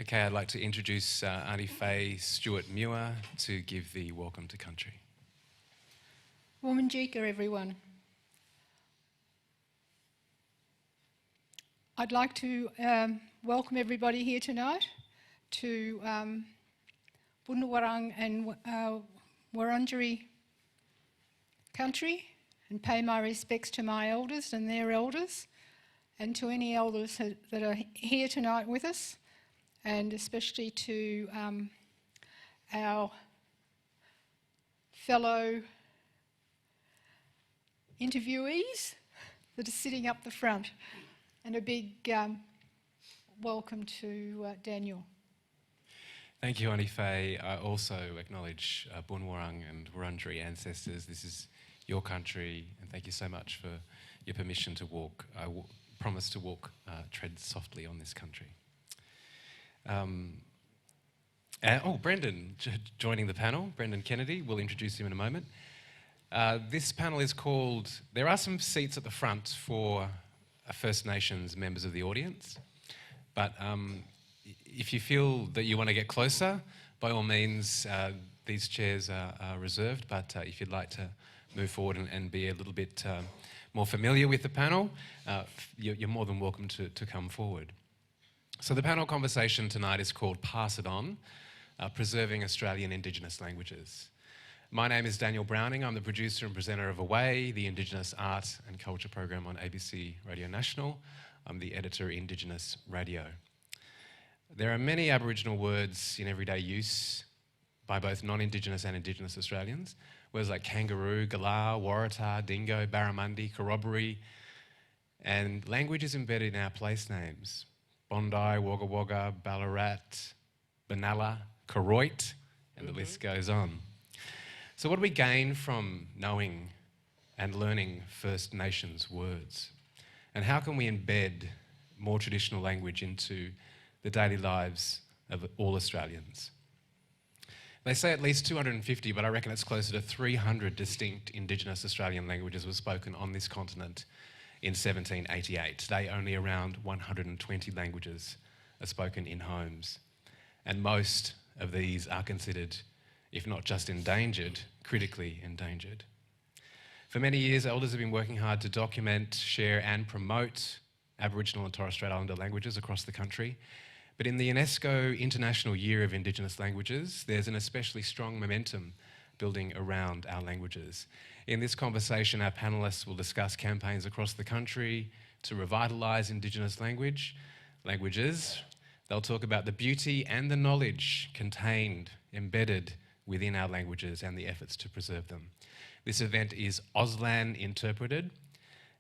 Okay, I'd like to introduce Aunty Faye Stewart-Muir to give the welcome to country. Womanjika, everyone. I'd like to welcome everybody here tonight to Bundawarang and Wurundjeri country and pay my respects to my elders and their elders and to any elders that are here tonight with us, and especially to our fellow interviewees that are sitting up the front, and a big welcome to Daniel. Thank you, Aunty Faye. I also acknowledge Bundawarang and Wurundjeri ancestors. This is your country, and thank you so much for your permission to walk. I promise to walk, tread softly on this country. Brendan joining the panel, Brendan Kennedy. We'll introduce him in a moment. This panel is called, there are some seats at the front for First Nations members of the audience, but if you feel that you want to get closer, by all means, these chairs are reserved, but if you'd like to move forward and be a little bit more familiar with the panel, you're more than welcome to come forward. So the panel conversation tonight is called Pass It On, Preserving Australian Indigenous Languages. My name is Daniel Browning. I'm the producer and presenter of Away, the Indigenous Art and Culture program on ABC Radio National. I'm the editor of Indigenous Radio. There are many Aboriginal words in everyday use by both non-Indigenous and Indigenous Australians. Words like kangaroo, galah, waratah, dingo, barramundi, corroboree, and language is embedded in our place names. Bondi, Wagga Wagga, Ballarat, Benalla, Koroit, and the list goes on. So what do we gain from knowing and learning First Nations words? And how can we embed more traditional language into the daily lives of all Australians? They say at least 250, but I reckon it's closer to 300 distinct Indigenous Australian languages were spoken on this continent in 1788. Today, only around 120 languages are spoken in homes. And most of these are considered, if not just endangered, critically endangered. For many years, elders have been working hard to document, share and promote Aboriginal and Torres Strait Islander languages across the country. But in the UNESCO International Year of Indigenous Languages, there's an especially strong momentum building around our languages. In this conversation, our panellists will discuss campaigns across the country to revitalise Indigenous languages. They'll talk about the beauty and the knowledge contained, embedded within our languages and the efforts to preserve them. This event is Auslan Interpreted,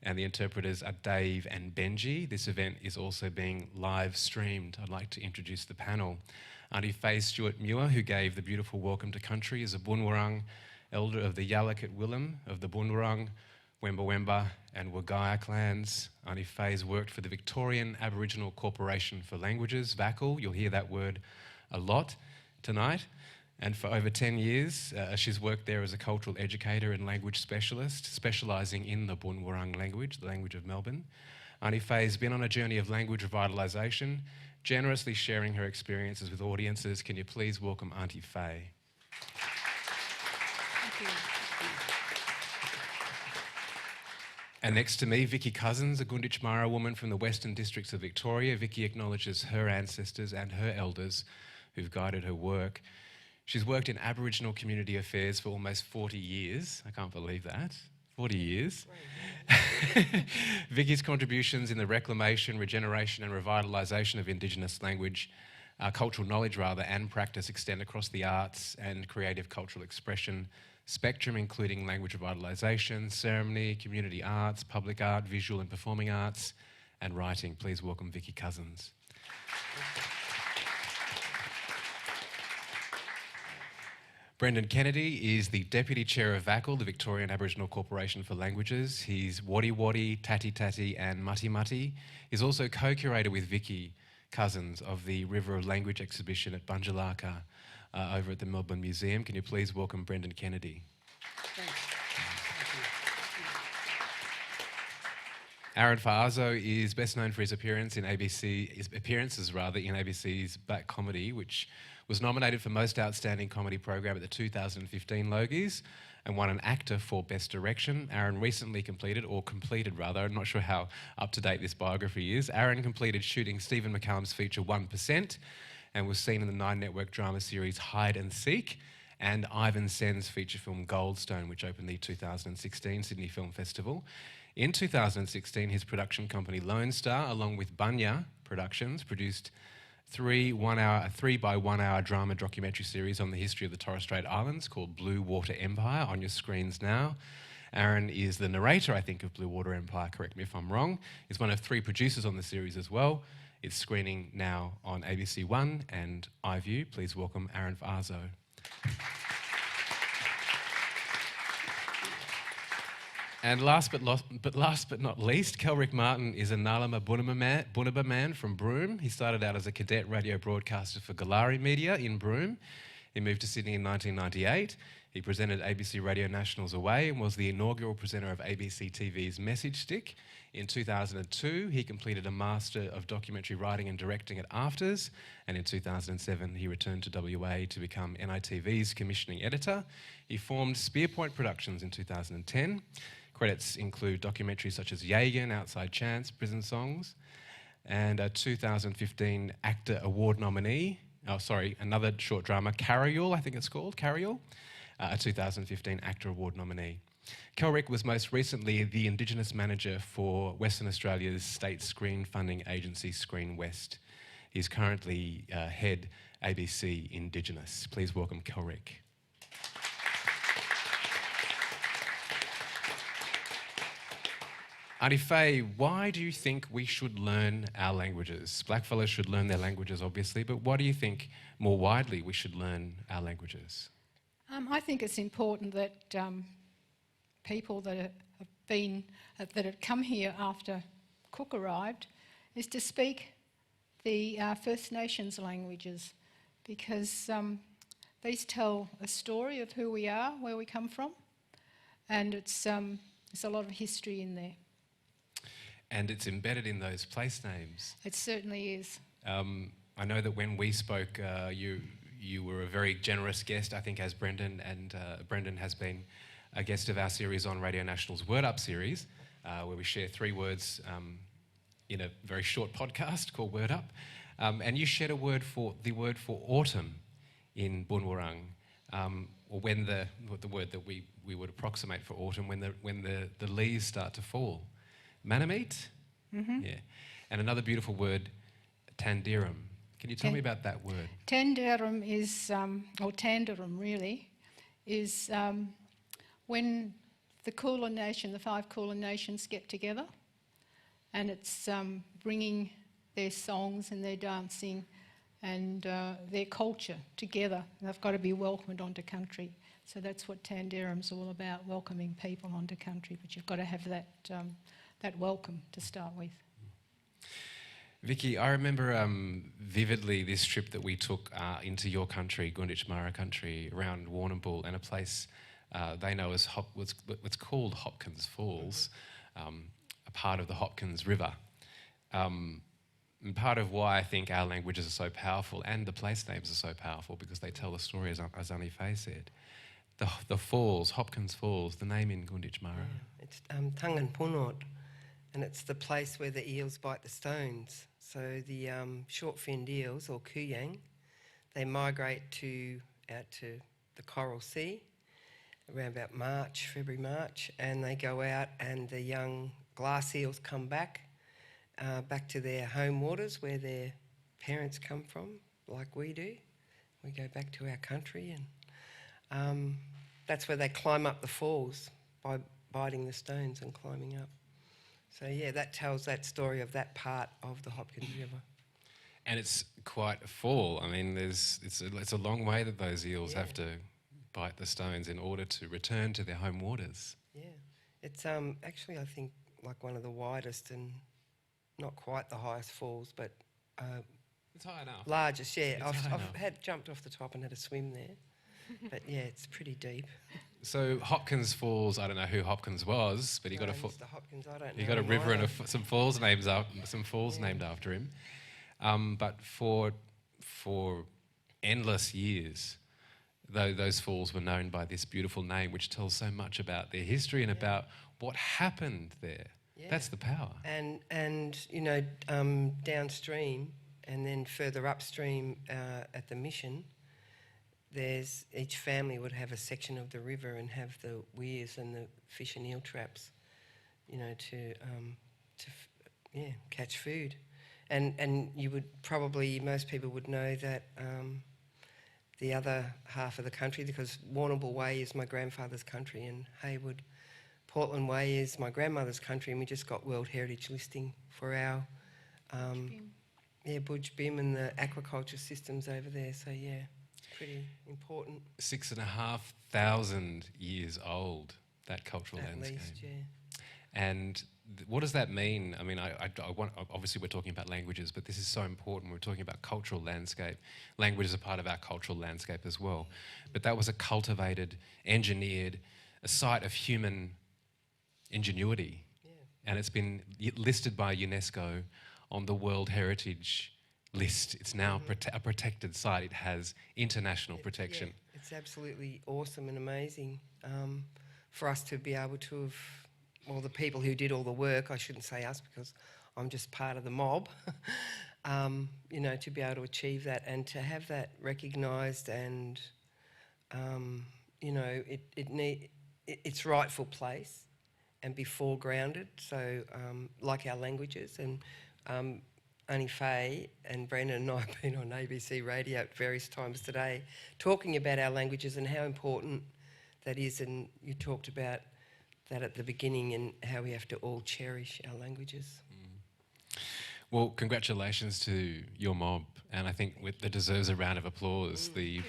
and the interpreters are Dave and Benji. This event is also being live streamed. I'd like to introduce the panel. Aunty Faye Stewart-Muir, who gave the beautiful welcome to country, is a Bundawarang elder of the Yalukit Willem of the Bundawarang, Wemba Wemba and Wagaya clans. Aunty Faye's worked for the Victorian Aboriginal Corporation for Languages, VACL. You'll hear that word a lot tonight. And for over 10 years, she's worked there as a cultural educator and language specialist, specialising in the Bundawarang language, the language of Melbourne. Aunty Faye's been on a journey of language revitalisation, generously sharing her experiences with audiences. Can you please welcome Aunty Faye? Thank you. And next to me, Vicky Cousins, a Gunditj Mara woman from the Western Districts of Victoria. Vicky acknowledges her ancestors and her elders who've guided her work. She's worked in Aboriginal community affairs for almost 40 years. I can't believe that. 40 years. Vicky's contributions in the reclamation, regeneration and revitalisation of Indigenous language, cultural knowledge rather, and practice extend across the arts and creative cultural expression spectrum, including language revitalisation, ceremony, community arts, public art, visual and performing arts, and writing. Please welcome Vicky Cousins. Brendan Kennedy is the Deputy Chair of VACL, the Victorian Aboriginal Corporation for Languages. He's Wadi Wadi, Tati Tati and Mutti Mutti. He's also co-curator with Vicky Cousins of the River of Language exhibition at Budgerigar over at the Melbourne Museum. Can you please welcome Brendan Kennedy? Thanks. Aaron Fa'azo is best known for his appearances in ABC's Black Comedy, which was nominated for Most Outstanding Comedy Program at the 2015 Logies and won an actor for Best Direction. Aaron recently completed, I'm not sure how up-to-date this biography is. Aaron completed shooting Stephen McCallum's feature 1% and was seen in the 9 Network drama series Hide and Seek and Ivan Sen's feature film Goldstone, which opened the 2016 Sydney Film Festival. In 2016, his production company Lone Star, along with Bunya Productions, produced a 3 by 1 hour drama documentary series on the history of the Torres Strait Islands called Blue Water Empire, on your screens now. Aaron is the narrator, I think, of Blue Water Empire, correct me if I'm wrong. He's one of 3 producers on the series as well. It's screening now on ABC One and iView. Please welcome Aaron Fa'azo. And last but not least, Kelrick Martin is a Nalama Bunaba man from Broome. He started out as a cadet radio broadcaster for Galari Media in Broome. He moved to Sydney in 1998. He presented ABC Radio Nationals Away and was the inaugural presenter of ABC TV's Message Stick. In 2002, he completed a Master of Documentary Writing and Directing at Afters, and in 2007, he returned to WA to become NITV's commissioning editor. He formed Spearpoint Productions in 2010. Credits include documentaries such as Yagan, Outside Chance, Prison Songs, and a 2015 Actor Award nominee, another short drama, Carryall, I think it's called, Carryall, a 2015 Actor Award nominee. Kelrick was most recently the Indigenous manager for Western Australia's state screen funding agency Screen West. He's currently head ABC Indigenous. Please welcome Kelrick. Aunty Faye, why do you think we should learn our languages? Blackfellas should learn their languages, obviously, but why do you think more widely we should learn our languages? I think it's important that people that have come here after Cook arrived is to speak the First Nations languages, because these tell a story of who we are, where we come from, and there's a lot of history in there. And it's embedded in those place names. It certainly is. I know that when we spoke, you were a very generous guest, I think, as Brendan, and Brendan has been a guest of our series on Radio National's Word Up series, where we share 3 words in a very short podcast called Word Up. And you shared the word for autumn in Bunwurrung, or when the word that we would approximate for autumn, when the leaves start to fall. Manameet? Mm-hmm. Yeah. And another beautiful word, Tandirum. Can you tell me about that word? Tandirum is, or Tandirum really, is when the Kulin Nation, the 5 Kulin Nations get together, and it's bringing their songs and their dancing and their culture together. And they've got to be welcomed onto country. So that's what Tandirum's all about, welcoming people onto country. But you've got to have that welcome to start with. Vicky, I remember vividly this trip that we took into your country, Gunditjmara country, around Warrnambool, and a place they know as what's called Hopkins Falls, a part of the Hopkins River. And part of why I think our languages are so powerful and the place names are so powerful, because they tell the story, as Aunty Faye said. The falls, Hopkins Falls, the name in Gunditjmara. Yeah, it's Tangan Punot, and it's the place where the eels bite the stones. So the short-finned eels, or kuyang, they migrate out to the Coral Sea around about February, March, and they go out, and the young glass eels come back to their home waters where their parents come from, like we do. We go back to our country, and that's where they climb up the falls by biting the stones and climbing up. So yeah, that tells that story of that part of the Hopkins River. And it's quite a fall. I mean, it's a long way that those eels have to bite the stones in order to return to their home waters. Yeah, it's actually, I think, like one of the widest and not quite the highest falls, but it's high enough. Largest. Yeah, I've jumped off the top and had a swim there. But yeah, it's pretty deep. So Hopkins Falls, I don't know who Hopkins was, but he got a Mr. Hopkins, I don't know. he got a him river and either. some falls named after him. But for endless years, those falls were known by this beautiful name, which tells so much about their history and about what happened there. Yeah. That's the power. And you know, downstream and then further upstream at the mission, there's each family would have a section of the river and have the weirs and the fish and eel traps, you know, to catch food. And you would probably, most people would know that the other half of the country, because Warrnambool Way is my grandfather's country and Haywood Portland Way is my grandmother's country, and we just got World Heritage listing for our Budge Bim and the aquaculture systems over there. So yeah, pretty important. 6,500 years old, that cultural At landscape. least, yeah. And what does that mean? I mean, I want, obviously we're talking about languages, but this is so important. We're talking about cultural landscape. Language is a part of our cultural landscape as well. But that was a cultivated, engineered, a site of human ingenuity. Yeah. And it's been listed by UNESCO on the World Heritage list. It's now a protected site. It has international protection. Yeah, it's absolutely awesome and amazing for us to be able to have, well, the people who did all the work, I shouldn't say us because I'm just part of the mob, you know, to be able to achieve that and to have that recognised and, you know, its rightful place and be foregrounded. So, like our languages, and Aunty Faye and Brendan and I have been on ABC radio at various times today talking about our languages and how important that is. And you talked about that at the beginning and how we have to all cherish our languages. Well, congratulations to your mob, and I think that deserves a round of applause. Yeah.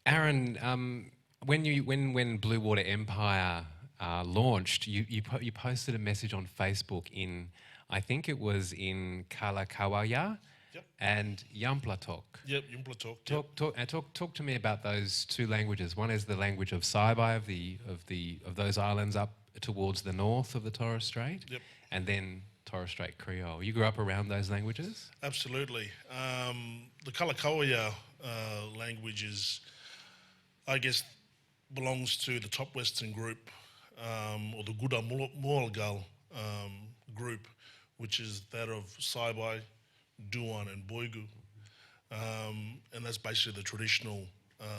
Aaron, when Blue Water Empire launched, you posted a message on Facebook in, I think it was in Kalakawaya. Yep. And Yamplatok. Yep, Yumplatok. Talk to me about those two languages. One is the language of Saibai of those islands up towards the north of the Torres Strait. Yep. And then Torres Strait Creole. You grew up around those languages? Absolutely. The Kalakawaya language is, I guess, belongs to the Top Western group, or the Guda Moralgal group, which is that of Saibai, Duan and Boigu. And that's basically the traditional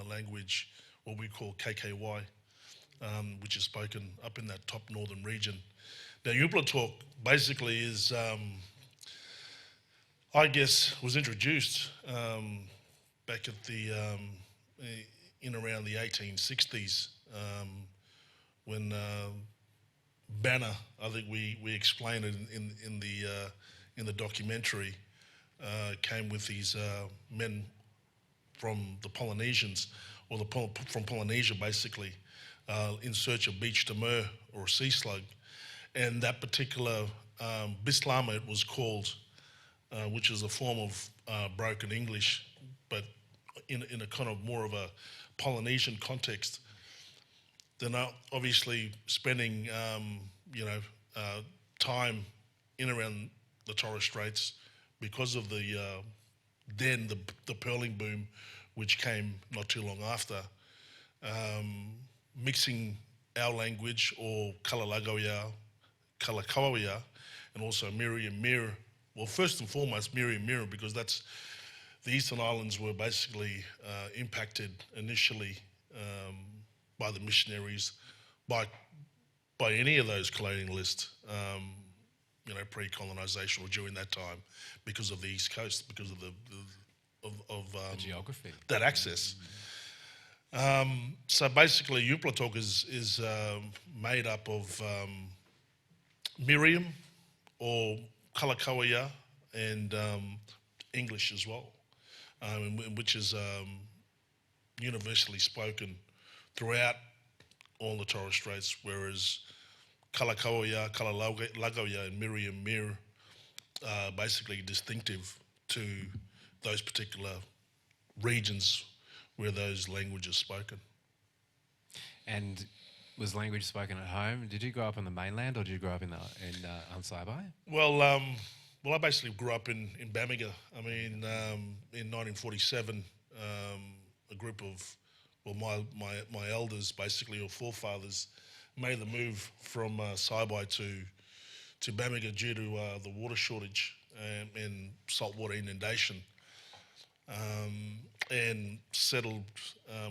language, what we call KKY, which is spoken up in that top northern region. Now, Yumplatok basically is, I guess, was introduced back at the, in around the 1860s, when Banner, I think we explained it in the documentary, came with these men from the Polynesians, or from Polynesia basically, in search of beach demur or sea slug. And that particular Bislama, it was called, which is a form of broken English, but in a kind of more of a Polynesian context. They're not obviously spending, time in around the Torres Straits, because of the pearling boom, which came not too long after, mixing our language, or Kalakawaya, and also Miriam-Mir. Well, first and foremost, Miriam-Mir, because that's the Eastern Islands were basically impacted initially by the missionaries, by any of those colonialists. Pre-colonisation or during that time, because of the East Coast, because of the geography, that access. So basically, Yumplatok is made up of Miriam or Kalakawaya and English as well, which is universally spoken throughout all the Torres Straits, whereas Kalakawaya, Kalalagaya and Miriam-Mir are basically distinctive to those particular regions where those languages spoken. And was language spoken at home? Did you grow up on the mainland, or did you grow up in Unsaibai? Well, I basically grew up in Bamaga. I mean, in 1947, a group of, my elders, basically, or forefathers, made the move from Saibai to Bamaga due to the water shortage and saltwater inundation, and settled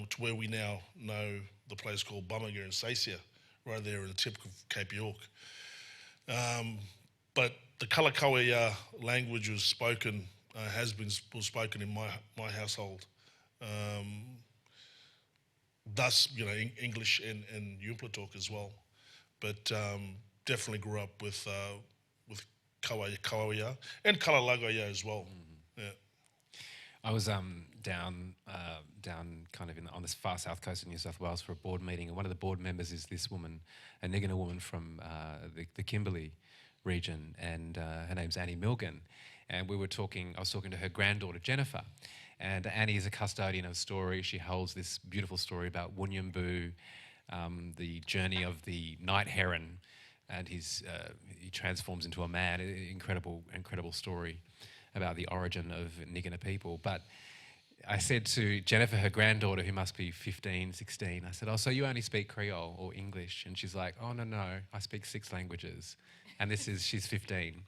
to where we now know the place called Bamaga and Sasia, right there in the tip of Cape York. But the Kalakaua language was spoken, was spoken in my household. Thus, English and Yumpa talk as well. But definitely grew up with Kauaia and Kalalagoia as well. Yeah. I was down kind of on this far south coast of New South Wales for a board meeting, and one of the board members is this woman, a Nigina woman from the Kimberley region, and her name's Annie Milgan, and I was talking to her granddaughter Jennifer, and Annie is a custodian of story. She holds this beautiful story about Wunyambu, the journey of the night heron, and he transforms into a man. Incredible story about the origin of Nigina people. But I said to Jennifer, her granddaughter, who must be 15, 16, I said, "Oh, so you only speak Creole or English?" And she's like, "Oh, no, I speak 6 languages." And she's 15.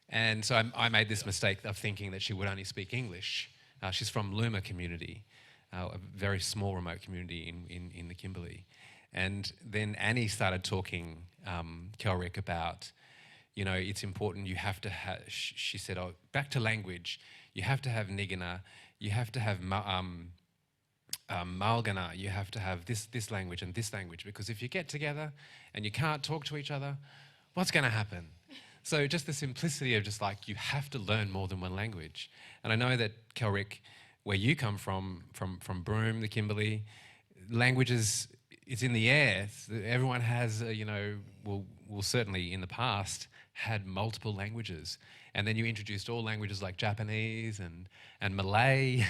And so I made this mistake of thinking that she would only speak English. She's from Luma community, a very small remote community in the Kimberley. And then Annie started talking, Kelrick, about, it's important, you have to have, she said, back to language, you have to have Nigina, you have to have Malgana, you have to have this language and this language, because if you get together and you can't talk to each other, what's going to happen? So just the simplicity of just like, you have to learn more than one language. And I know that, Kelrick, where you come from Broome, the Kimberley, languages, it's in the air. Everyone has, will certainly in the past had multiple languages. And then you introduced all languages like Japanese and Malay.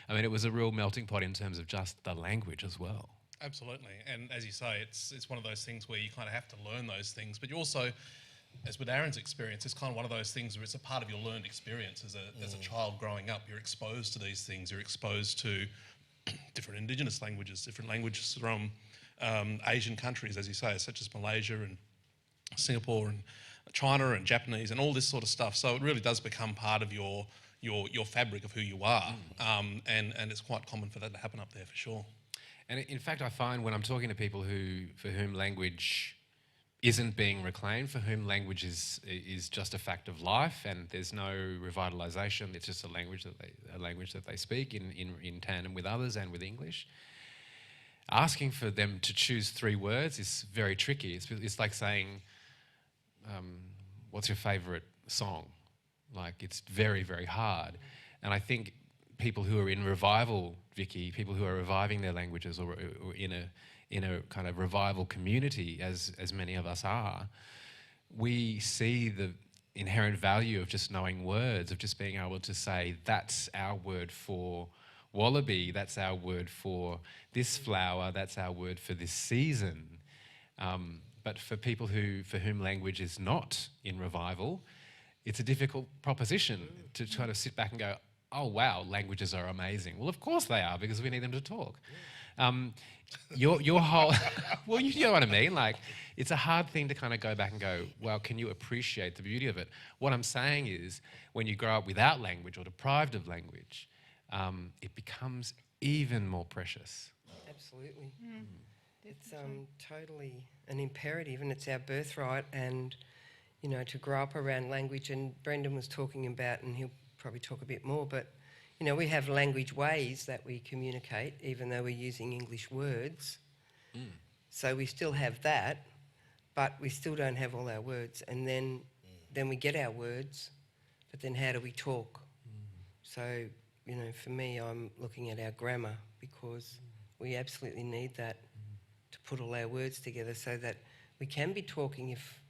I mean, it was a real melting pot in terms of just the language as well. Absolutely. And as you say, it's one of those things where you kind of have to learn those things. But you also, as with Aaron's experience, it's kind of one of those things where it's a part of your learned experience as a child growing up. You're exposed to these things. You're exposed to different Indigenous languages, different languages from Asian countries, as you say, such as Malaysia and Singapore and China and Japanese and all this sort of stuff. So it really does become part of your fabric of who you are, and it's quite common for that to happen up there for sure. And in fact, I find when I'm talking to people for whom language isn't being reclaimed, for whom language is just a fact of life, and there's no revitalisation. It's just a language that they speak in tandem with others and with English. Asking for them to choose 3 words is very tricky. It's like saying, "What's your favourite song?" Like, it's very, very hard. And I think people who are in revival, Vicky, people who are reviving their languages or in a kind of revival community, as many of us are, we see the inherent value of just knowing words, of just being able to say, that's our word for wallaby, that's our word for this flower, that's our word for this season. But for people for whom language is not in revival, it's a difficult proposition to try to sit back and go, "Oh wow, languages are amazing." Well, of course they are, because we need them to talk. Your whole, well, you know what I mean. Like, it's a hard thing to kind of go back and go, well, can you appreciate the beauty of it? What I'm saying is, when you grow up without language or deprived of language, it becomes even more precious. Absolutely. It's totally an imperative, and it's our birthright, and to grow up around language. And Brendan was talking about, and he'll probably talk a bit more, but we have language ways that we communicate, even though we're using English words. So we still have that, but we still don't have all our words. And then we get our words, but then how do we talk? So, for me, I'm looking at our grammar, because we absolutely need that to put all our words together so that we can be talking if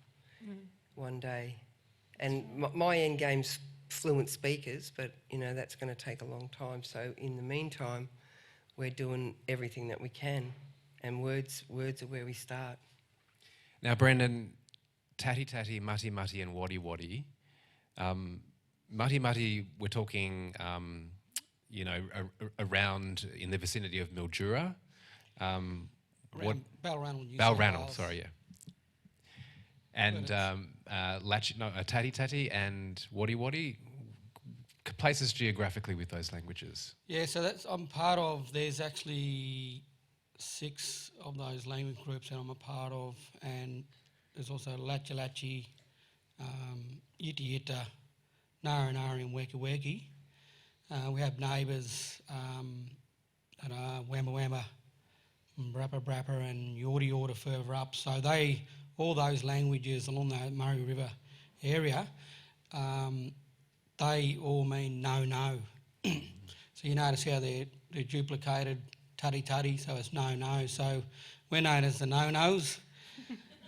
one day And my end game's fluent speakers, but that's going to take a long time. So in the meantime, we're doing everything that we can, and words are where we start. Now, Brendan, tatty tatty, mutty mutty, and waddy waddy. Mutty mutty, we're talking, around in the vicinity of Mildura. Balranald, New South Balranald, Wales. sorry, yeah. And tatty tatty and waddy waddy, places geographically with those languages. Yeah, so I'm part of. There's actually 6 of those language groups that I'm a part of, and there's also Lachi Lachi, Yiti Yita, Nara Nara, and Weki Weki. We have neighbours that are Wamba Wamba, Brappa Brappa, and Yorta Yorta further up. So all those languages along the Murray River area, they all mean no no. So you notice how they're duplicated, tutty tutty, so it's no no. So we're known as the no nos,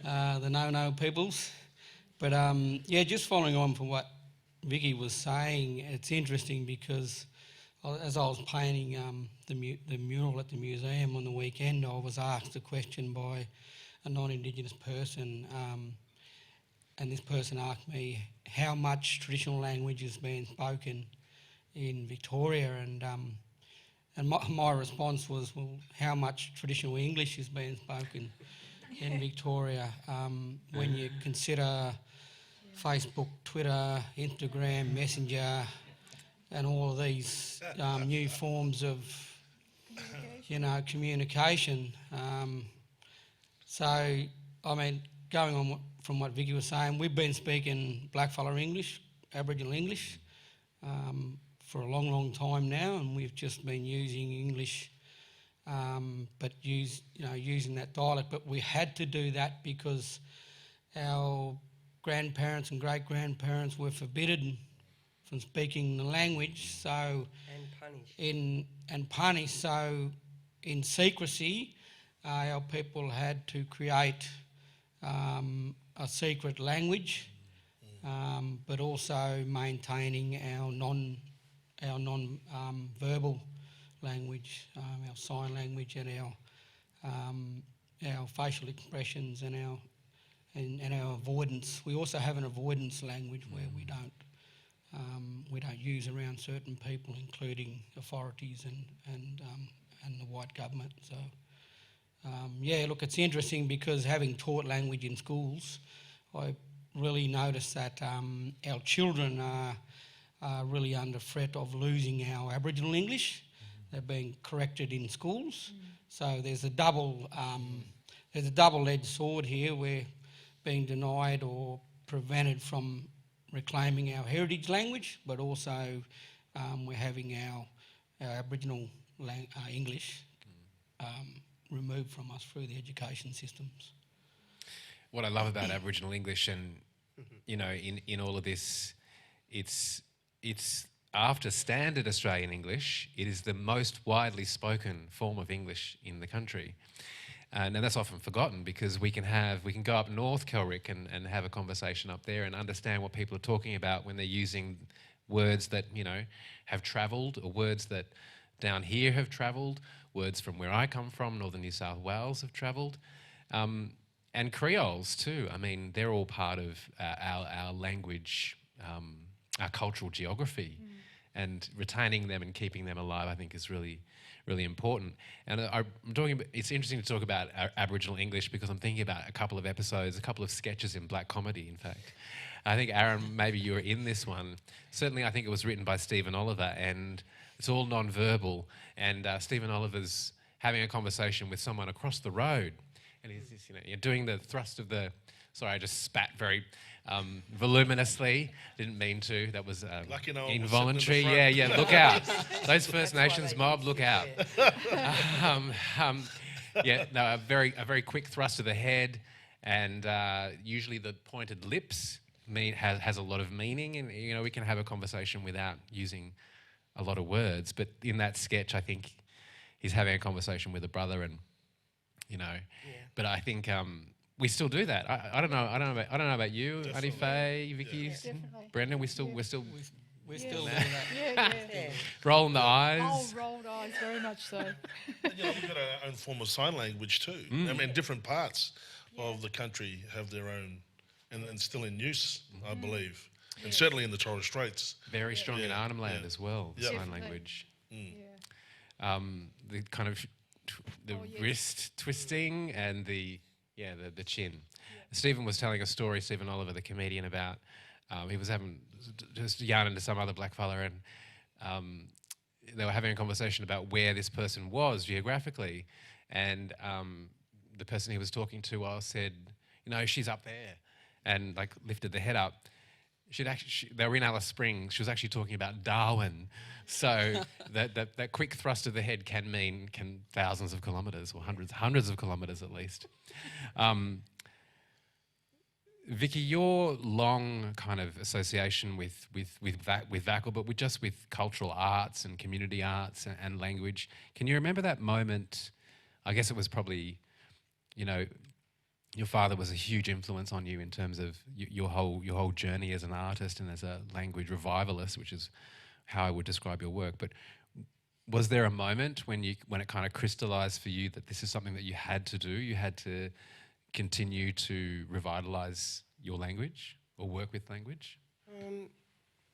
the no no peoples. But just following on from what Vicky was saying, it's interesting because as I was painting the mural at the museum on the weekend, I was asked a question by a non-Indigenous person, and this person asked me how much traditional language is being spoken in Victoria, and my response was, well, how much traditional English is being spoken in Victoria when you consider Facebook, Twitter, Instagram, Messenger, and all of these new forms of communication. So, I mean, going on from what Vicky was saying, we've been speaking blackfella English, Aboriginal English, for a long, long time now, and we've just been using English, but using that dialect. But we had to do that because our grandparents and great-grandparents were forbidden from speaking the language, so punished. So in secrecy, our people had to create a secret language, but also maintaining our non-verbal language, our sign language, and our facial expressions, and our avoidance. We also have an avoidance language where we don't use around certain people, including authorities and the white government. So look, it's interesting because having taught language in schools, I really noticed that our children are really under threat of losing our Aboriginal English. They're being corrected in schools. So there's a double-edged sword here. We're being denied or prevented from reclaiming our heritage language, but also we're having our Aboriginal English removed from us through the education systems. What I love about Aboriginal English, and in all of this, it's after standard Australian English, it is the most widely spoken form of English in the country. And that's often forgotten because we can go up north, Kelrick, and have a conversation up there and understand what people are talking about when they're using words that, have travelled, or words that down here have travelled, words from where I come from, northern New South Wales, have travelled. And Creoles too. I mean, they're all part of our language, our cultural geography. And retaining them and keeping them alive, I think, is really, really important. And it's interesting to talk about Aboriginal English because I'm thinking about a couple of episodes, a couple of sketches in black comedy, in fact. I think, Aaron, maybe you were in this one. Certainly, I think it was written by Stephen Oliver, and it's all non-verbal. And Stephen Oliver's having a conversation with someone across the road, and he's just, you're doing the thrust of the... Sorry, I just spat very voluminously. Didn't mean to. That was involuntary. Yeah, look out. Those First Nations mob, look out. A very quick thrust of the head, and usually the pointed lips has a lot of meaning, and we can have a conversation without using a lot of words. But in that sketch, I think he's having a conversation with a brother, and But I think we still do that. I don't know. I don't know about you, Aunty Faye, Vicky, Definitely. Brendan. We're still We're still doing that. Yeah. rolling the Oh, eyes. rolled eyes, very much so. You know, we've got our own form of sign language too. I mean, different parts of the country have their own, and still in use, I believe, and certainly in the Torres Straits. Very strong in Arnhem Land as well. The sign Definitely. language. Yeah. The kind of the wrist twisting and the chin. Stephen was telling a story, Stephen Oliver, the comedian, about he was having just yarning to some other blackfella, and they were having a conversation about where this person was geographically, and the person he was talking to said, you know, she's up there, and like lifted the head up. They were in Alice Springs. She was actually talking about Darwin. So that quick thrust of the head can thousands of kilometres or hundreds of kilometres at least. Vicky, your long kind of association with VACL, but with cultural arts and community arts and language. Can you remember that moment? I guess it was probably, you know, your father was a huge influence on you in terms of your whole journey as an artist and as a language revivalist, which is how I would describe your work. But was there a moment when it kind of crystallised for you that this is something that you had to do? You had to continue to revitalise your language or work with language?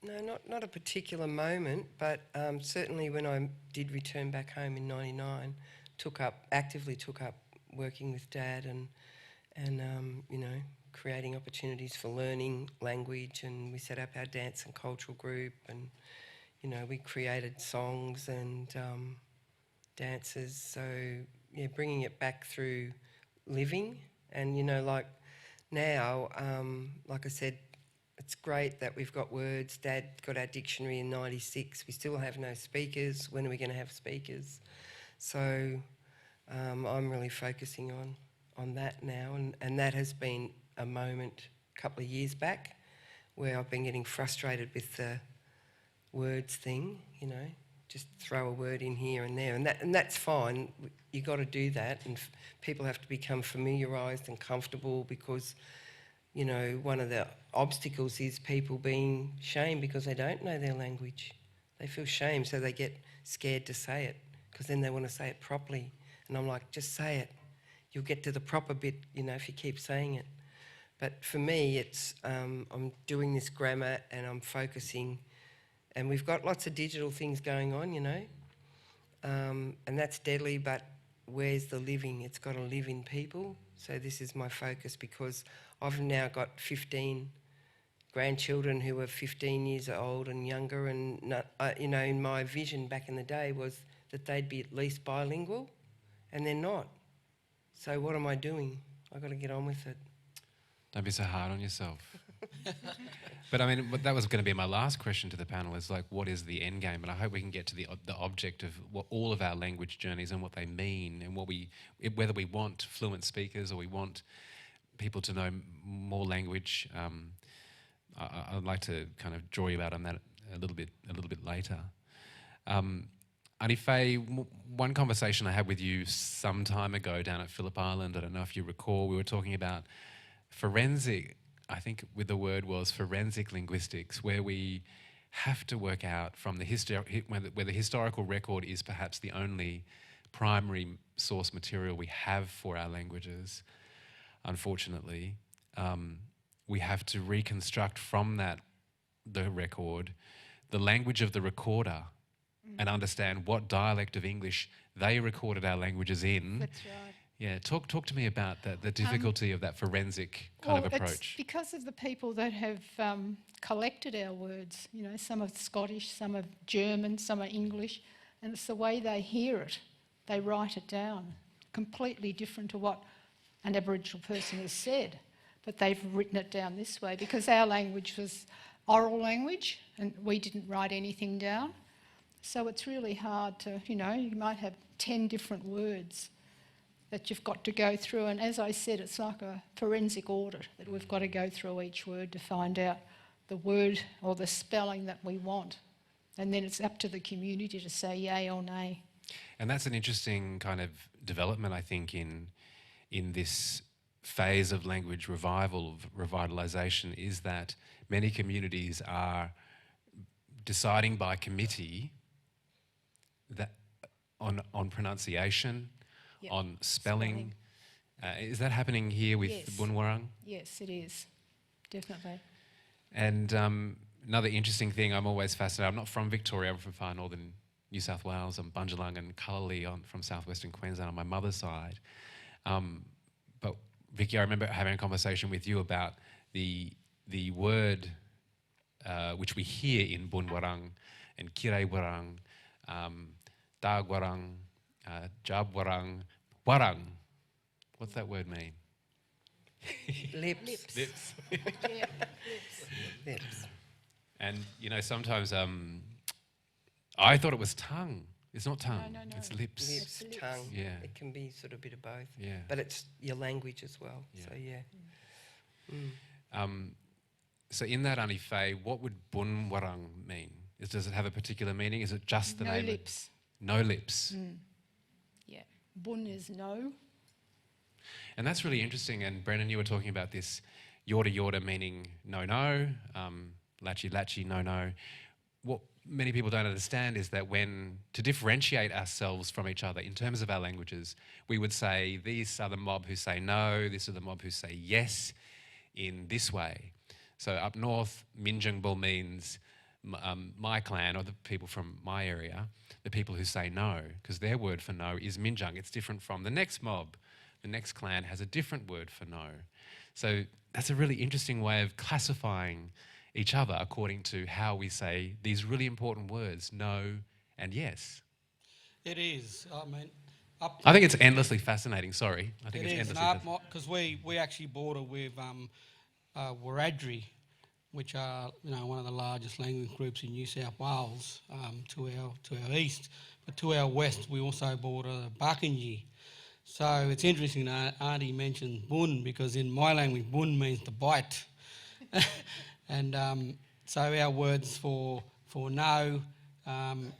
No, not a particular moment, but certainly when I did return back home in '99, actively took up working with Dad and you know, creating opportunities for learning language, and we set up our dance and cultural group, and you know, we created songs and dances. So yeah, bringing it back through living, and you know, like now, like I said, it's great that we've got words. Dad got our dictionary in '96. We still have no speakers. When are we going to have speakers? So I'm really focusing on that now, and that has been a moment a couple of years back where I've been getting frustrated with the words thing, you know, just throw a word in here and there, and that's fine. You got to do that, and people have to become familiarised and comfortable, because you know, one of the obstacles is people being shamed because they don't know their language. They feel shame, so they get scared to say it, because then they want to say it properly. And I'm like, just say it. You'll get to the proper bit, you know, if you keep saying it. But for me, it's I'm doing this grammar and I'm focusing, and we've got lots of digital things going on, you know, and that's deadly, but where's the living? It's got to live in people. So this is my focus, because I've now got 15 grandchildren who are 15 years old and younger, and you know, in my vision back in the day was that they'd be at least bilingual, and they're not. So what am I doing? I've got to get on with it. Don't be so hard on yourself. But I mean, that was going to be my last question to the panel, is like, what is the end game? And I hope we can get to the object of what all of our language journeys and what they mean, and whether we want fluent speakers or we want people to know more language. I'd like to kind of draw you out on that a little bit later. Aunty Faye, one conversation I had with you some time ago down at Phillip Island, I don't know if you recall, we were talking about forensic, I think the word was forensic linguistics, where we have to work out from where the historical record is perhaps the only primary source material we have for our languages, unfortunately. We have to reconstruct from the record, the language of the recorder, and understand what dialect of English they recorded our languages in. That's right. Yeah, talk to me about the difficulty of that forensic kind of approach. It's because of the people that have collected our words. You know, some are Scottish, some are German, some are English, and it's the way they hear it. They write it down, completely different to what an Aboriginal person has said. But they've written it down this way because our language was oral language and we didn't write anything down. So it's really hard to, you know, you might have 10 different words that you've got to go through. And as I said, it's like a forensic audit that we've got to go through each word to find out the word or the spelling that we want. And then it's up to the community to say yay or nay. And that's an interesting kind of development, I think, in this phase of language revival, of revitalisation, is that many communities are deciding by committee that on pronunciation, Yep. on spelling. Is that happening here with Yes. Bunwarang? Yes, it is. Definitely. And another interesting thing, I'm always fascinated. I'm not from Victoria, I'm from far northern New South Wales. I'm Bundjalung and Cullally from southwestern Queensland on my mother's side. But Vicky, I remember having a conversation with you about the word which we hear in Bunwarang and Kirewarang, Dagwarang, Jabwarang, Warang. What's that word mean? Lips. Yeah. Lips. And, you know, sometimes I thought it was tongue. It's not tongue, No. it's lips. Lips, Lips. tongue. Yeah. It can be sort of a bit of both. Yeah. But it's your language as well. Yeah. So, yeah. So in that, Aunty Faye, what would Bunwarang mean? Does it have a particular meaning? Is it just the No name? lips. No lips. Yeah. Bun is no. And that's really interesting. And Brendan, you were talking about this yorta meaning no, lachi, no. What many people don't understand is that to differentiate ourselves from each other in terms of our languages, we would say these are the mob who say no, this are the mob who say yes in this way. So up north, Minjungbul means my clan or the people from my area, the people who say no, because their word for no is Minjung. It's different from the next mob. The next clan has a different word for no. So that's a really interesting way of classifying each other according to how we say these really important words, no and yes. It is. I mean, I think it's endlessly fascinating, sorry. I think it it's is. endlessly fascinating. Because we actually border with Wiradjuri, which are one of the largest language groups in New South Wales, to our east. But to our west, we also border Barkindji. So it's interesting that Aunty mentioned bun, because in my language, bun means to bite. And so our words for no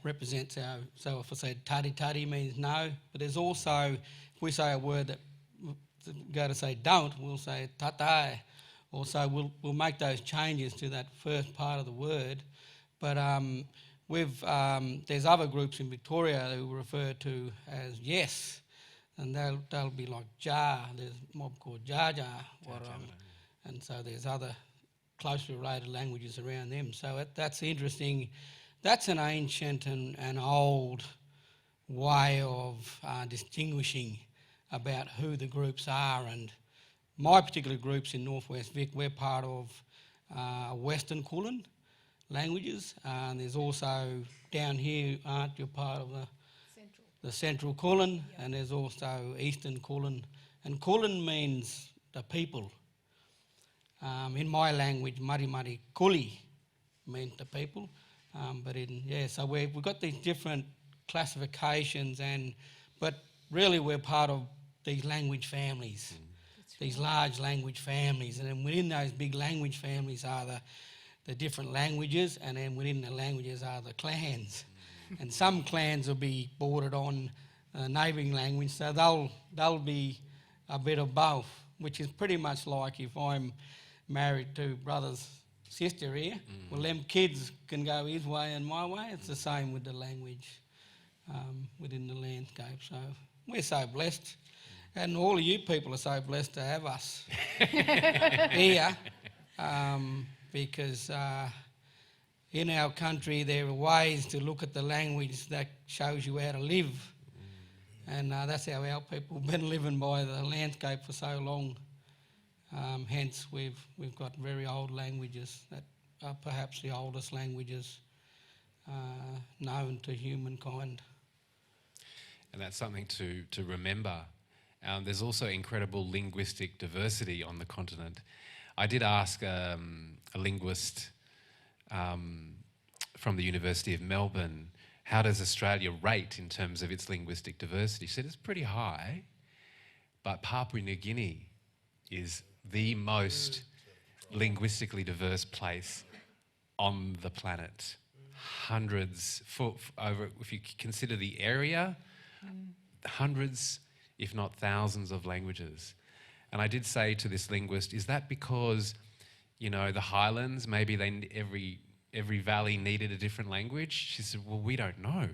represents our, so if I say tari means no, but there's also, if we say a word that go to say don't, we'll say tatai. Also, we'll make those changes to that first part of the word. But there's other groups in Victoria who refer to as yes, and they'll be like jar. There's a mob called jar, and so there's other closely related languages around them. So that's interesting. That's an ancient and old way of distinguishing about who the groups are. And my particular groups in Northwest Vic, we're part of Western Kulin languages. And there's also down here, you're part of the Central Kulin, and there's also Eastern Kulin. And Kulin means the people. In my language, Mari Kuli means the people. So we've got these different classifications, but really we're part of these language families, these large language families, and then within those big language families are the different languages, and then within the languages are the clans. And some clans will be bordered on a neighbouring language, so they'll be a bit of both, which is pretty much like if I'm married to brother's sister here, well, them kids can go his way and my way. It's the same with the language within the landscape. So we're so blessed, and all of you people are so blessed to have us here, because in our country there are ways to look at the language that shows you how to live, and that's how our people have been living by the landscape for so long. Hence, we've got very old languages that are perhaps the oldest languages known to humankind. And that's something to remember. There's also incredible linguistic diversity on the continent. I did ask a linguist from the University of Melbourne, how does Australia rate in terms of its linguistic diversity? She said it's pretty high, but Papua New Guinea is the most linguistically diverse place on the planet. Hundreds, over, if you consider the area, hundreds, if not thousands of languages. And I did say to this linguist, is that because, you know, the Highlands, maybe every valley needed a different language? She said, well, we don't know.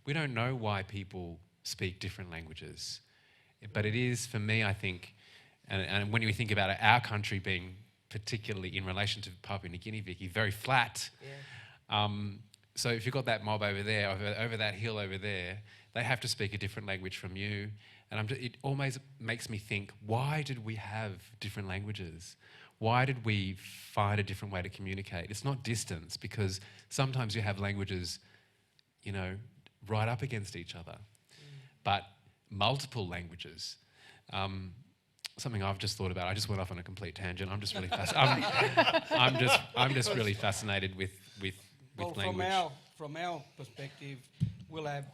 We don't know why people speak different languages. But it is, for me, I think, and when we think about it, our country being particularly in relation to Papua New Guinea, Vicky, very flat. Yeah. So if you've got that mob over there, over that hill over there, they have to speak a different language from you. And it always makes me think, why did we have different languages? Why did we find a different way to communicate? It's not distance, because sometimes you have languages, you know, right up against each other. But multiple languages. Something I've just thought about. I just went off on a complete tangent. I'm just really I'm just really fascinated with language. From our perspective, we'll have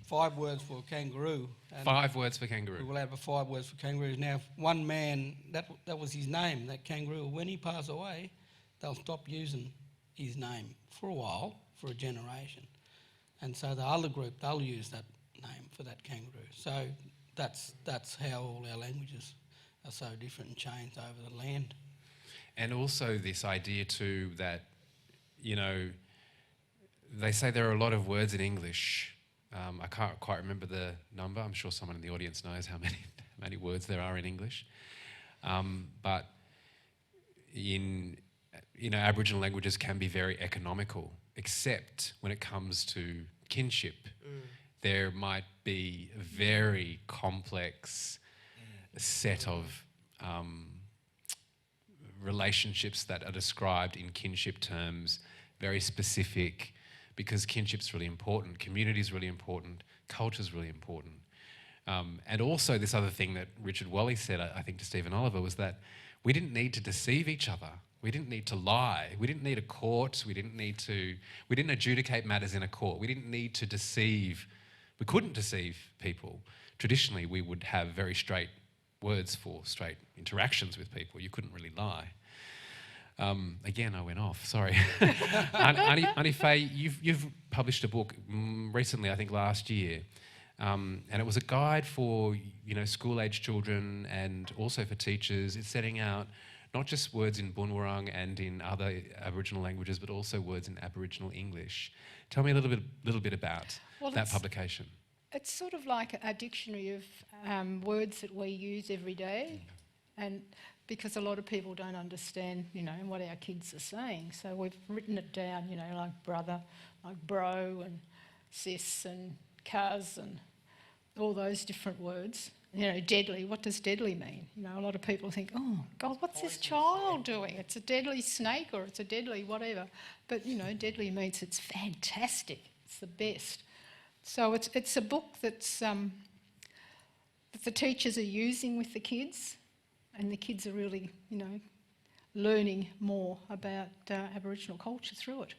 5 words for kangaroo. And 5 words for kangaroo. We'll have 5 words for kangaroos. Now, one man, that was his name, that kangaroo. When he passes away, they'll stop using his name for a while, for a generation. And so the other group, they'll use that name for that kangaroo. So that's how all our languages are so different and changed over the land. And also this idea too that, you know, they say there are a lot of words in English. I can't quite remember the number. I'm sure someone in the audience knows how many words there are in English. But in, you know, Aboriginal languages can be very economical, except when it comes to kinship. There might be a very complex set of relationships that are described in kinship terms, very specific, because kinship's really important, community's really important, culture's really important. And also this other thing that Richard Wally said, I think to Stephen Oliver, was that we didn't need to deceive each other. We didn't need to lie. We didn't need a court. We didn't adjudicate matters in a court. We didn't need to deceive. We couldn't deceive people. Traditionally, we would have very straight words for straight interactions with people. You couldn't really lie. Again, I went off, sorry. Aunty Faye, you've published a book recently, I think last year, and it was a guide for, you know, school-age children and also for teachers. It's setting out not just words in Bunurong and in other Aboriginal languages, but also words in Aboriginal English. Tell me a little bit about that publication. It's sort of like a dictionary of words that we use every day, and because a lot of people don't understand, you know, what our kids are saying. So we've written it down, you know, like brother, like bro and sis and cuz and all those different words. You know, deadly, what does deadly mean? You know, a lot of people think, oh, God, what's this child doing? It's a deadly snake or it's a deadly whatever. But, you know, deadly means it's fantastic. It's the best. So it's a book that's that the teachers are using with the kids, and the kids are really, you know, learning more about Aboriginal culture through it.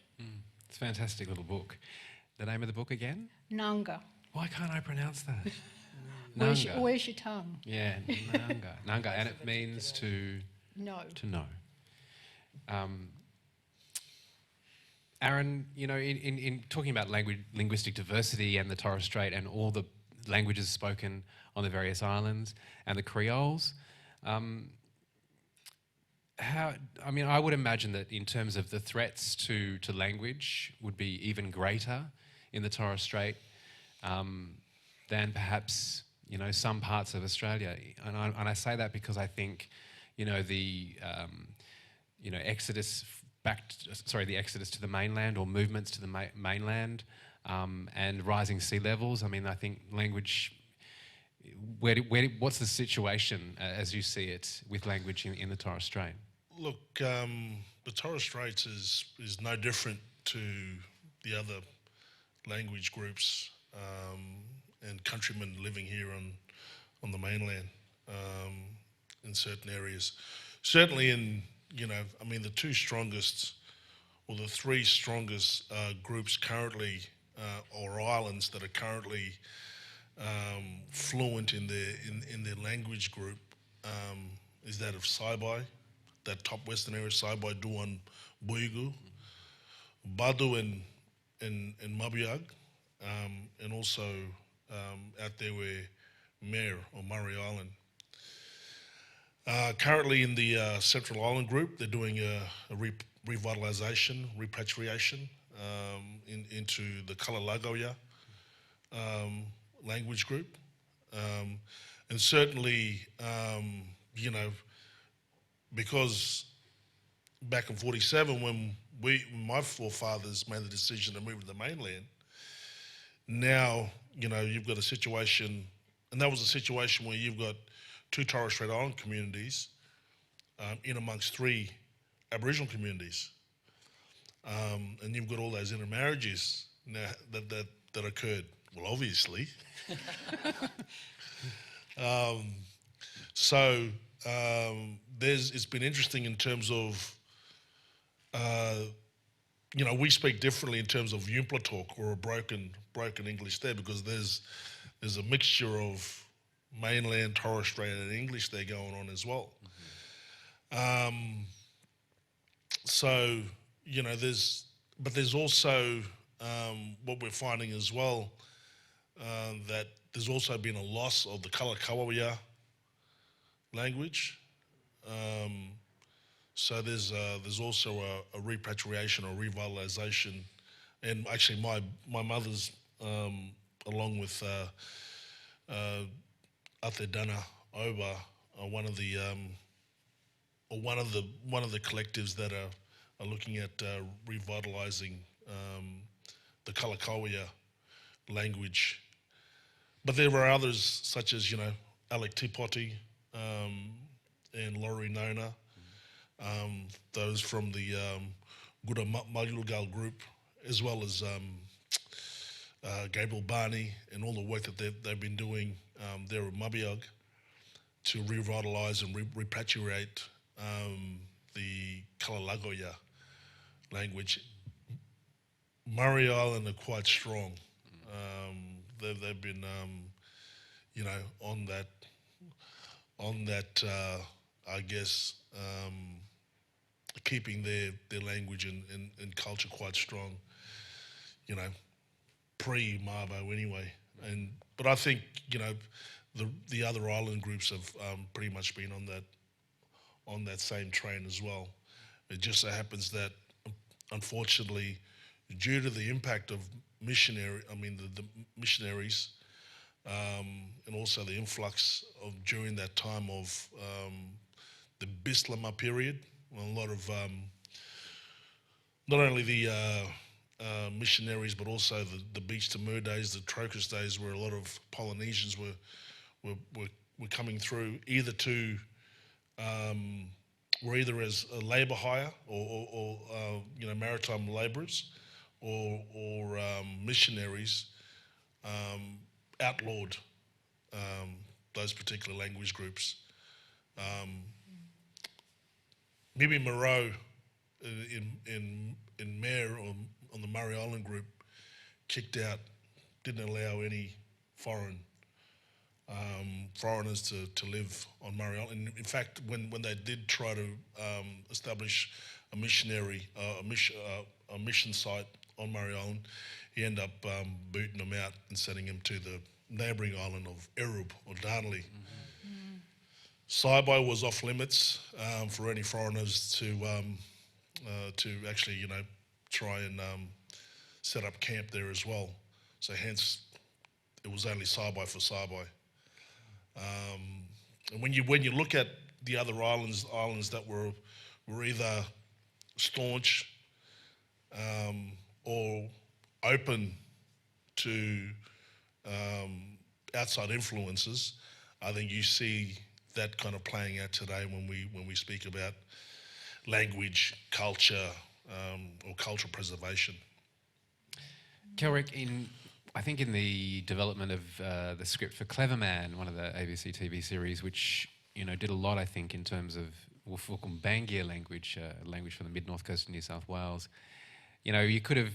It's a fantastic little book. The name of the book again? Nanga. Why can't I pronounce that? Where's your tongue? Yeah, Nanga. Nanga, and it means to know. To know. Aaron, you know, in talking about linguistic diversity and the Torres Strait and all the languages spoken on the various islands and the Creoles, I would imagine that in terms of the threats to language would be even greater in the Torres Strait than perhaps, you know, some parts of Australia. And I say that because I think, you know, the exodus the exodus to the mainland, or movements to the mainland, and rising sea levels. I mean, I think language. What's the situation as you see it with language in the Torres Strait? Look, the Torres Straits is no different to the other language groups and countrymen living here on the mainland in certain areas. Certainly in, you know, I mean, the 2 strongest or the 3 strongest groups currently, or islands that are currently fluent in their language group, is that of Saibai, that top western area, Saibai, Duan, Buigu, Badu and Mabuyag, and also out there where Mare or Murray Island. Currently in the Central Island group, they're doing a revitalisation, repatriation into the Kalalagoya language group. And certainly, because back in 47, when my forefathers made the decision to move to the mainland, now, you've got a situation, and that was a situation where you've got 2 Torres Strait Island communities in amongst 3 Aboriginal communities. And you've got all those intermarriages now that occurred, well, obviously. It's been interesting in terms of, we speak differently in terms of Yumpla talk or a broken English there, because there's a mixture of mainland Torres Strait and English there going on as well. There's also what we're finding as well, that there's also been a loss of the Kalakaua language. So there's also a repatriation or revitalisation, and actually my mother's along with Ate Dana Oba are one of the collectives that are looking at revitalising the Kalakaua language. But there are others such as Alec Tipoti and Laurie Nona, those from the Gura Mulgal group, as well as Gabriel Barney and all the work that they've been doing there at Mabiog to revitalise and repatriate the Kalalagoya language. Murray Island are quite strong. They've been, on that, I guess, keeping their language and culture quite strong. Pre-Mabo anyway. But I think the other island groups have pretty much been on that same train as well. It just so happens that, unfortunately, due to the impact of the missionaries, and also the influx of during that time of the Bislama period, a lot of not only the missionaries, but also the Beach to Moor days, the Trocus days, where a lot of Polynesians were coming through, either as a labour hire or maritime labourers, or missionaries outlawed those particular language groups. Mimi Moreau in Mayor on the Murray Island group kicked out, didn't allow any foreigners to live on Murray Island. In fact, when they did try to establish a mission site on Murray Island, he ended up booting them out and sending them to the neighbouring island of Erub or Darnley. Saibai was off limits for any foreigners to actually try and set up camp there as well. So hence it was only Saibai for Saibai. And when you look at the other islands that were either staunch or open to outside influences, I think you see that kind of playing out today when we speak about language, culture, or cultural preservation. Kelrick, I think in the development of the script for Clever Man, one of the ABC TV series, which did a lot, I think, in terms of Bangia language, language from the mid-north coast of New South Wales. You could have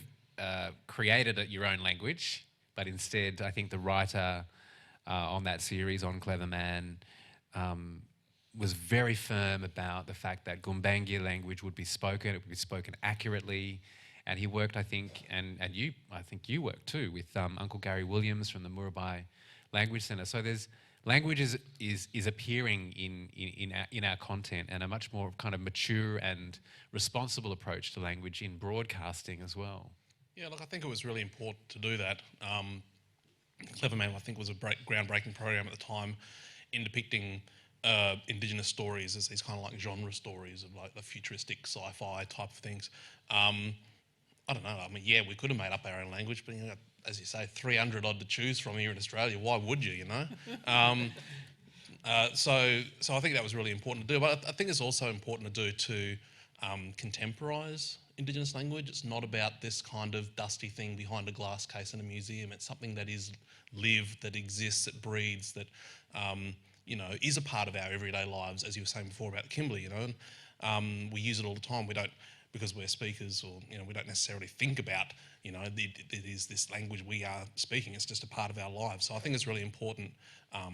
created your own language, but instead, I think the writer on that series, on Clever Man, was very firm about the fact that Gumbaynggirr language would be spoken, it would be spoken accurately, and he worked, I think you worked too, with Uncle Gary Williams from the Murabai Language Centre. So there's language is appearing in our content, and a much more kind of mature and responsible approach to language in broadcasting as well. Yeah, look, I think it was really important to do that. Clever Man, I think, was a groundbreaking program at the time in depicting Indigenous stories as these kind of like genre stories of like the futuristic sci-fi type of things. I don't know. I mean, yeah, we could have made up our own language, but, you know, as you say, 300 odd to choose from here in Australia. Why would you, you know? So I think that was really important to do. But I think it's also important to do to contemporise Indigenous language. It's not about this kind of dusty thing behind a glass case in a museum. It's something that is lived, that exists, that breathes, that you know, is a part of our everyday lives, as you were saying before about Kimberley, you know. And, we use it all the time. We don't, because we're speakers, or, you know, we don't necessarily think about, you know, it is this language we are speaking. It's just a part of our lives. So I think it's really important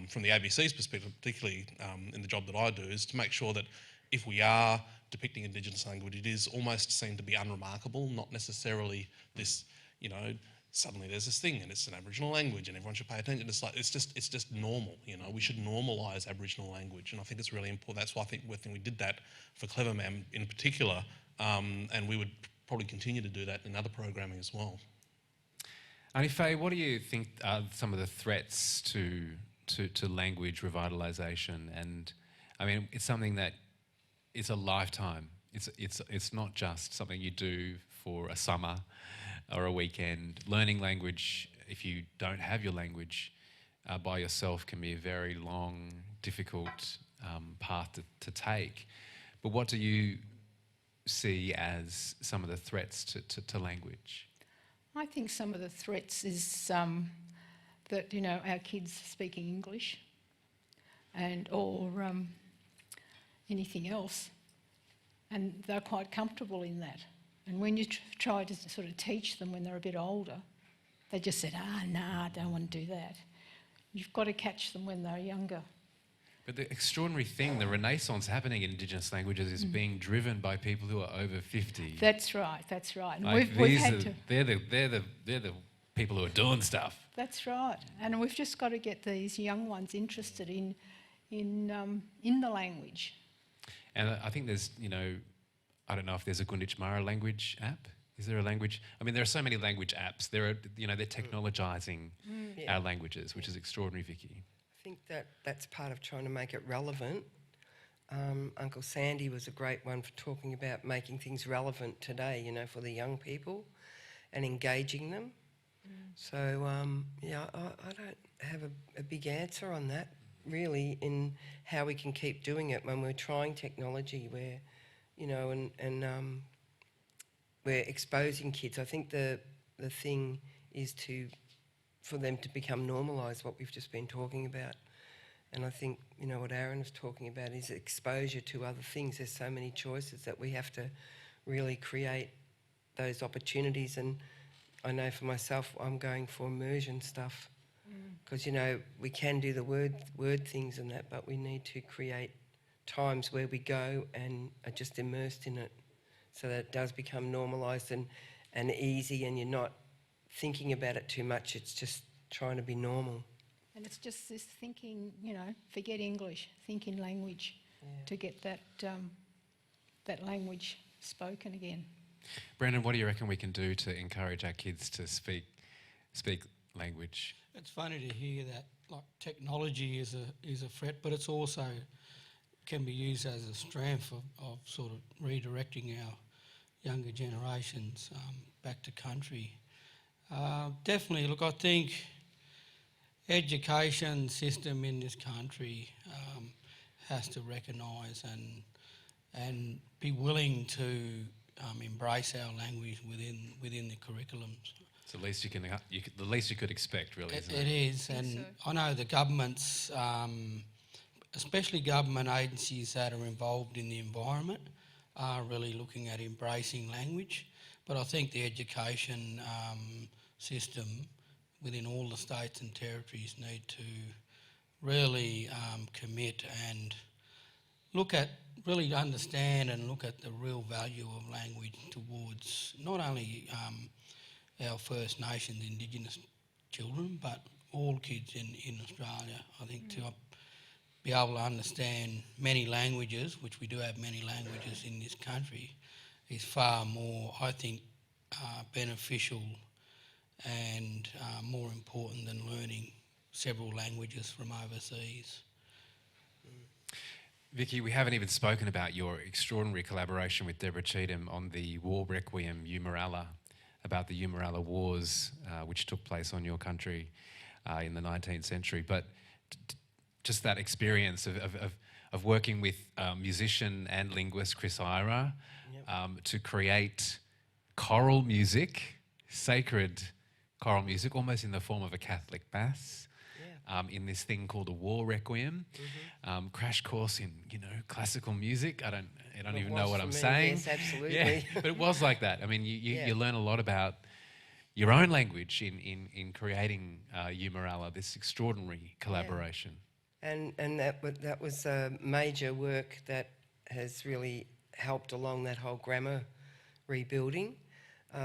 from the ABC's perspective, particularly in the job that I do, is to make sure that if we are depicting Indigenous language, it is almost seen to be unremarkable, not necessarily this, you know, suddenly there's this thing and it's an Aboriginal language and everyone should pay attention. It's like, it's just normal, you know. We should normalise Aboriginal language, and I think it's really important. That's why I think we did that for Clever Man in particular, and we would probably continue to do that in other programming as well. Aunty Faye, what do you think are some of the threats to language revitalisation? And I mean, it's something that it's a lifetime. It's not just something you do for a summer or a weekend. Learning language, if you don't have your language by yourself, can be a very long, difficult path to take. But what do you see as some of the threats to language? I think some of the threats is that, you know, our kids speaking English or anything else, and they're quite comfortable in that. And when you try to sort of teach them when they're a bit older, they just said, I don't want to do that. You've got to catch them when they're younger. But the extraordinary thing, the renaissance happening in Indigenous languages is being driven by people who are over 50. That's right. And Like we've had to. They're the people who are doing stuff. That's right. And we've just got to get these young ones interested in the language. And I think there's, you know, I don't know if there's a Gunditj Mara language app. Is there a language? I mean, there are so many language apps. They're technologising our languages, which is extraordinary, Vicky. I think that's part of trying to make it relevant. Uncle Sandy was a great one for talking about making things relevant today, you know, for the young people and engaging them. So, I don't have a big answer on that, really, in how we can keep doing it when we're trying technology where, you know, and we're exposing kids. I think the thing is for them to become normalised, what we've just been talking about. And I think, you know, what Aaron was talking about is exposure to other things. There's so many choices that we have to really create those opportunities. And I know for myself, I'm going for immersion stuff because, you know, we can do the word things and that, but we need to create times where we go and are just immersed in it so that it does become normalised and easy, and you're not thinking about it too much. It's just trying to be normal. And it's just this thinking, you know, forget English, think in language to get that language spoken again. Brendan, what do you reckon we can do to encourage our kids to speak language? It's funny to hear that, like, technology is a threat, but it's also can be used as a strength of sort of redirecting our younger generations back to country. Definitely, look, I think education system in this country has to recognise and be willing to embrace our language within the curriculums. It's the least the least you could expect, really, isn't it? It is, and I know the governments, especially government agencies that are involved in the environment, are really looking at embracing language. But I think the education system within all the states and territories need to really commit and really understand and look at the real value of language towards not only our First Nations Indigenous children, but all kids in Australia. I think to be able to understand many languages, which we do have many languages in this country, is far more, I think, beneficial and more important than learning several languages from overseas. Vicky, we haven't even spoken about your extraordinary collaboration with Deborah Cheetham on the war requiem Umaralla, about the Umaralla Wars, which took place on your country in the 19th century. But just that experience of working with musician and linguist Chris Ira to create choral music, sacred choral music, almost in the form of a Catholic mass, in this thing called a war requiem. Crash course in, classical music. I don't even know what I'm saying. Yes, absolutely. Yeah, but it was like that. I mean, you learn a lot about your own language in creating Umaralla, this extraordinary collaboration. And that was a major work that has really helped along that whole grammar rebuilding,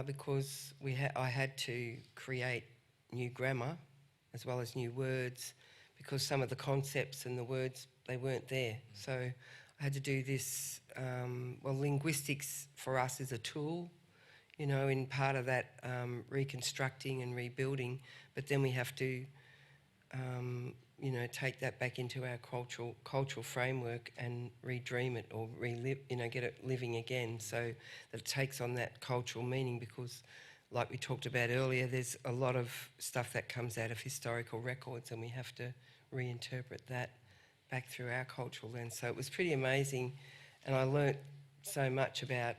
because I had to create new grammar as well as new words, because some of the concepts and the words, they weren't there. So I had to do this. Linguistics for us is a tool, in part of that reconstructing and rebuilding, but then we have to take that back into our cultural framework and redream it or relive, get it living again, so that it takes on that cultural meaning, because like we talked about earlier, there's a lot of stuff that comes out of historical records and we have to reinterpret that back through our cultural lens. So it was pretty amazing, and I learnt so much about,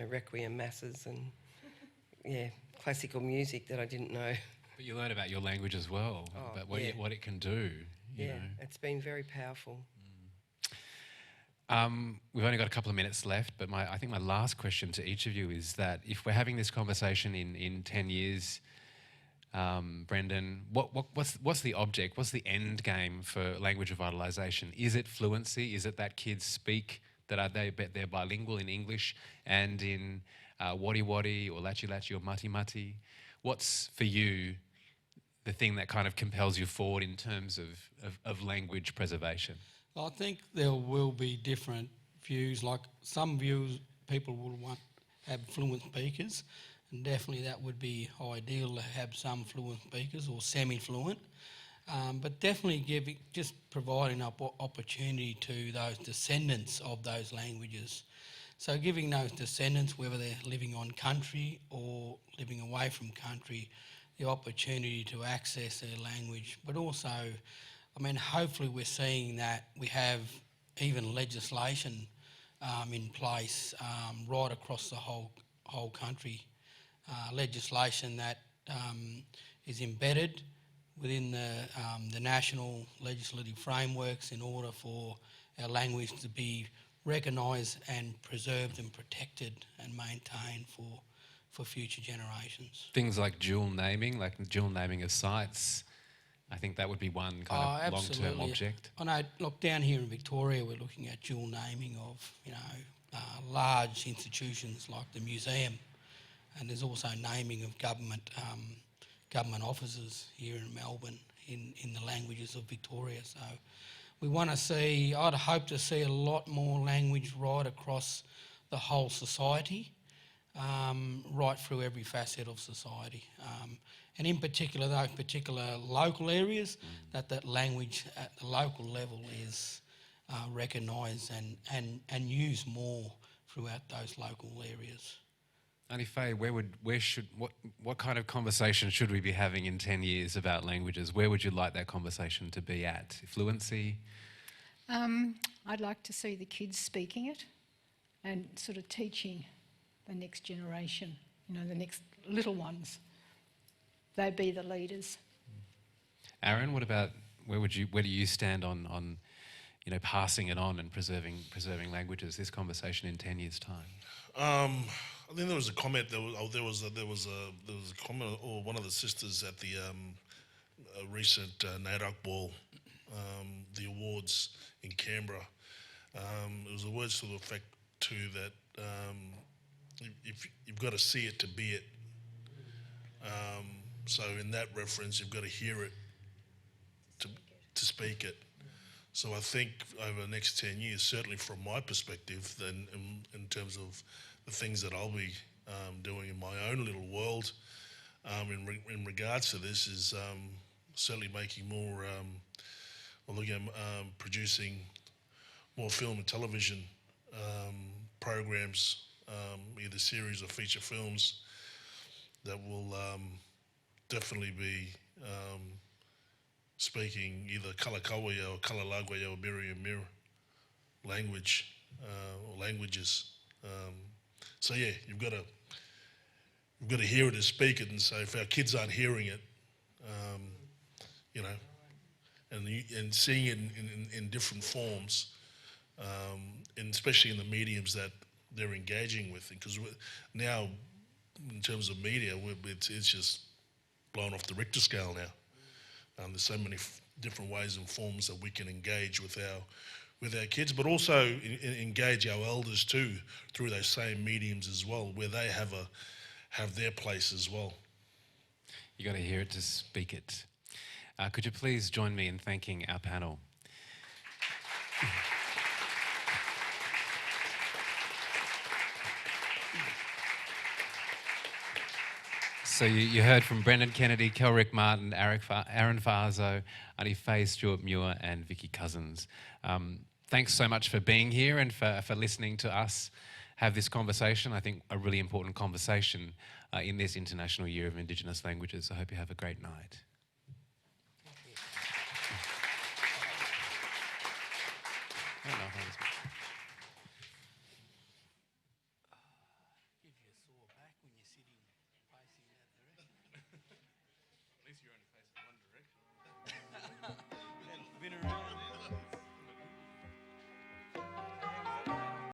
requiem masses and, classical music that I didn't know. But you learn about your language as well, about what it can do. You know. It's been very powerful. We've only got a couple of minutes left, but I think my last question to each of you is that if we're having this conversation in 10 years, Brendan, what's the object? What's the end game for language revitalisation? Is it fluency? Is it that kids speak, that they're bilingual in English and in Wadi Wadi or Lachi Lachi or Mati Mati? What's for you the thing that kind of compels you forward in terms of language preservation? I think there will be different views. Like some views, people will want have fluent speakers, and definitely that would be ideal to have some fluent speakers or semi-fluent. But definitely just providing opportunity to those descendants of those languages. So giving those descendants, whether they're living on country or living away from country, the opportunity to access their language, but also, hopefully we're seeing that we have even legislation in place right across the whole country, legislation that is embedded within the national legislative frameworks in order for our language to be recognised and preserved and protected and maintained for future generations. Things like dual naming of sites. I think that would be one kind of long-term object. I know, look, down here in Victoria, we're looking at dual naming of, large institutions like the museum, and there's also naming of government offices here in Melbourne in the languages of Victoria. So we want to see, I'd hope to see a lot more language right across the whole society, right through every facet of society. And in particular, those particular local areas, that language at the local level is recognised and used more throughout those local areas. Aunty Faye, what kind of conversation should we be having in 10 years about languages? Where would you like that conversation to be at? Fluency? I'd like to see the kids speaking it and sort of teaching the next generation, the next little ones. They'd be the leaders. Aaron, what about where do you stand on passing it on and preserving languages? This conversation in 10 years' time. I think there was a comment. There was a comment, or one of the sisters at the recent NAIDOC ball, the awards in Canberra. It was a words to the effect too that if you've got to see it to be it. So in that reference, you've got to hear it to speak it. So I think over the next 10 years, certainly from my perspective, then in terms of the things that I'll be doing in my own little world in regards to this is certainly making more, producing more film and television programs, either series or feature films that will definitely be speaking either Kalakaua or Kalalagua or Birriamir language or languages. So yeah, you've got to hear it and speak it. And so if our kids aren't hearing it, you know, and seeing it in different forms, and especially in the mediums that they're engaging with, because now in terms of media, it's just blown off the Richter scale now. There's so many different ways and forms that we can engage with our kids, but also engage our elders too through those same mediums as well, where they have their place as well. You got to hear it to speak it. Could you please join me in thanking our panel? So you heard from Brendan Kennedy, Kelrick Martin, Aaron Farzo, Aunty Faye, Stewart-Muir and Vicky Cousins. Thanks so much for being here and for listening to us have this conversation. I think a really important conversation in this International Year of Indigenous Languages. I hope you have a great night.